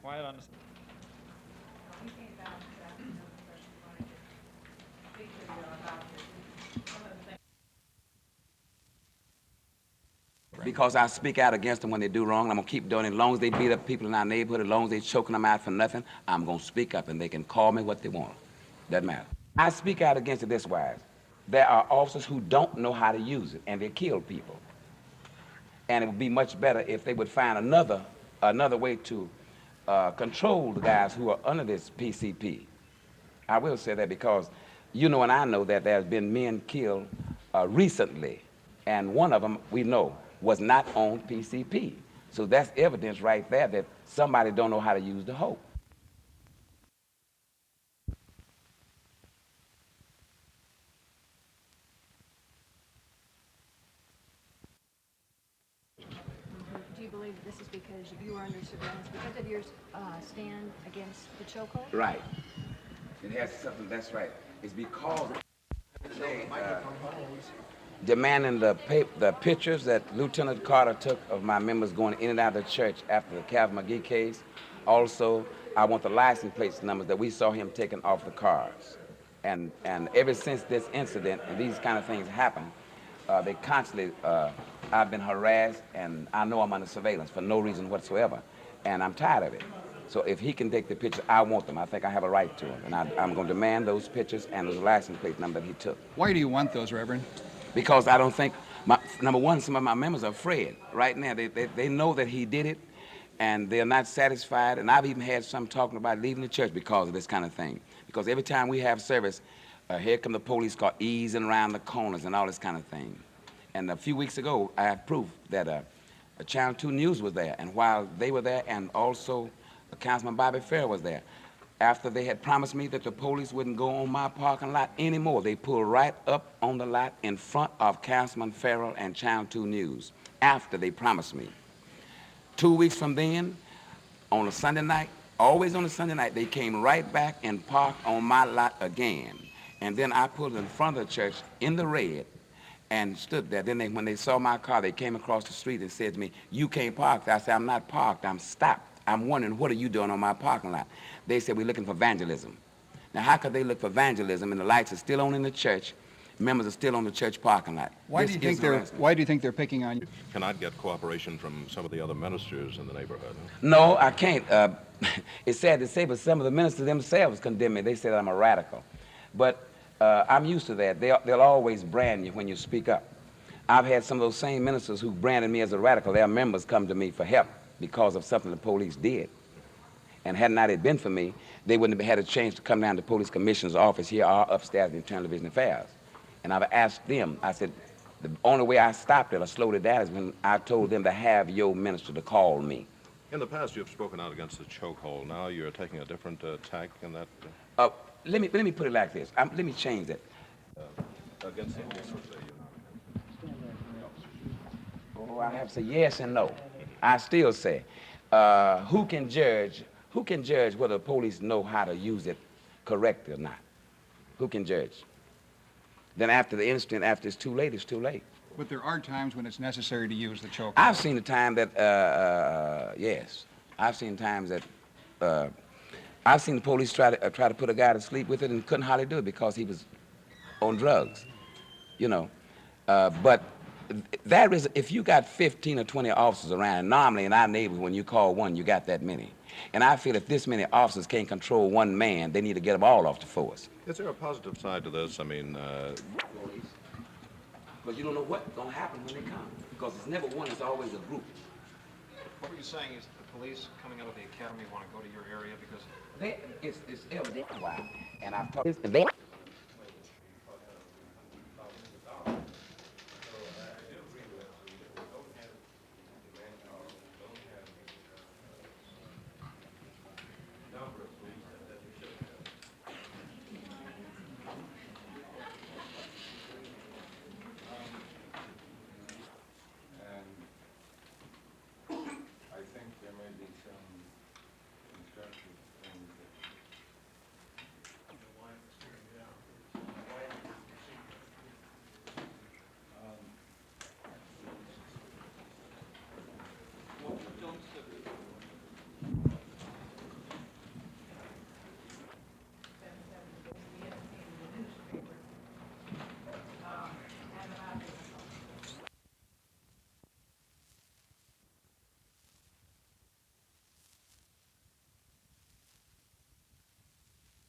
quiet on the... Because I speak out against them when they do wrong, I'm going to keep doing it. As long as they beat up people in our neighborhood, as long as they're choking them out for nothing, I'm going to speak up, and they can call me what they want. Doesn't matter. I speak out against it this wise. There are officers who don't know how to use it, and they kill people. And it would be much better if they would find another way to control the guys who are under this PCP. I will say that because you know and I know that there's been men killed recently, and one of them we know was not on PCP. So that's evidence right there that somebody don't know how to use the hope. Do you believe this is because you were under surveillance because of your stand against the chokehold? Right. It has something, that's right. It's because they demanding the pictures that Lieutenant Carter took of my members going in and out of the church after the Calvin McGee case. Also, I want the license plate numbers that we saw him taking off the cars. And ever since this incident, and these kind of things happen, they constantly, I've been harassed, and I know I'm under surveillance for no reason whatsoever, and I'm tired of it. So if he can take the pictures, I want them. I think I have a right to them, and I'm going to demand those pictures and those license plate number that he took. Why do you want those, Reverend? Because I don't think, number one, some of my members are afraid right now. They know that he did it, and they're not satisfied, and I've even had some talking about leaving the church because of this kind of thing. Because every time we have service, here come the police car easing around the corners and all this kind of thing. And a few weeks ago, I have proof that Channel 2 News was there, and while they were there, and also Councilman Bobby Farrell was there, after they had promised me that the police wouldn't go on my parking lot anymore, they pulled right up on the lot in front of Councilman Farrell and Channel 2 News, after they promised me. 2 weeks from then, on a Sunday night, always on a Sunday night, they came right back and parked on my lot again. And then I pulled in front of the church in the red and stood there. Then when they saw my car, they came across the street and said to me, "You can't park." I said, "I'm not parked, I'm stopped. I'm wondering, what are you doing on my parking lot?" They said, "We're looking for vandalism." Now, how could they look for vandalism and the lights are still on in the church, members are still on the church parking lot? Why do you think they're picking on you? Cannot get cooperation from some of the other ministers in the neighborhood. No, I can't. It's sad to say, but some of the ministers themselves condemn me. They say that I'm a radical. But I'm used to that. They'll always brand you when you speak up. I've had some of those same ministers who branded me as a radical. Their members come to me for help because of something the police did. And had not it been for me, they wouldn't have had a chance to come down to the police commissioner's office here or upstairs in Internal Division Affairs. And I've asked them, I said, the only way I stopped it or slowed it down is when I told them to have your minister to call me. In the past, you've spoken out against the chokehold. Now you're taking a different tack in that. Let me put it like this. Let me change it. Against the officers, Oh, I have to say yes and no. I still say, who can judge whether the police know how to use it correctly or not? Who can judge? Then after the incident, after it's too late, it's too late. But there are times when it's necessary to use the chokehold. I've seen the time that, yes. I've seen times that, I've seen the police try to put a guy to sleep with it and couldn't hardly do it because he was on drugs, you know. But that is, if you got 15 or 20 officers around, and normally in our neighborhood, when you call one, you got that many. And I feel if this many officers can't control one man, they need to get them all off the force. Is there a positive side to this? I mean, But you don't know what's going to happen when they come, because it's never one, it's always a group. What were you saying is the police coming out of the academy want to go to your area because... It's evident why. And I've talked